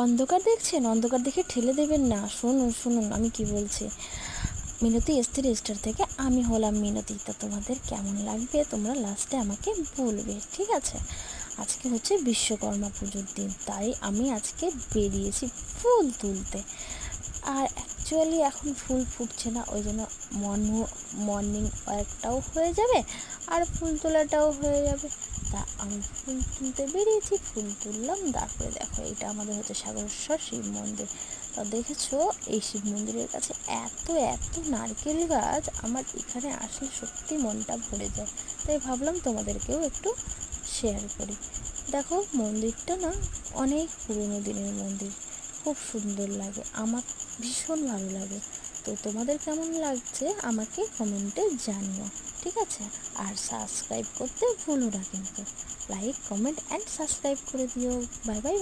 অন্ধকার দেখছেন, অন্ধকার দেখে ঠেলে দেবেন না। শুনুন শুনুন আমি কি বলছি। মিনতি স্থির স্টার থেকে আমি হলাম মিনতি। তা তোমাদের কেমন লাগবে তোমরা লাস্টে আমাকে বলবে, ঠিক আছে? আজকে হচ্ছে বিশ্বকর্মা পুজোর দিন, তাই আমি আজকে বেরিয়েছি ফুল তুলতে। আর অ্যাকচুয়ালি এখন ফুল ফুটছে না, ওই জন্য মর্নিং ওয়ার্কটাও হয়ে যাবে আর ফুল তোলাটাও হয়ে যাবে। তা আমি ফুল তুলতে বেরিয়েছি, ফুল তুললাম। তারপরে দেখো, এটা আমাদের হচ্ছে সাগরেশ্বর শিব মন্দির। তা দেখেছো, এই শিব মন্দিরের কাছে এত এত নারকেল গাছ, আমার এখানে আসলে সত্যি মনটা ভরে যায়। তাই ভাবলাম তোমাদেরকেও একটু শেয়ার করি। দেখো, মন্দিরটা না অনেক পুরনো দিনের মন্দির, খুব সুন্দর লাগে, আমার ভীষণ ভালো লাগে। তো তোমাদের কেমন লাগছে আমাকে কমেন্টে জানিও, ঠিক আছে? আর সাবস্ক্রাইব করতে ভুলো না কিন্তু। লাইক, কমেন্ট অ্যান্ড সাবস্ক্রাইব করে দিও। Bye bye.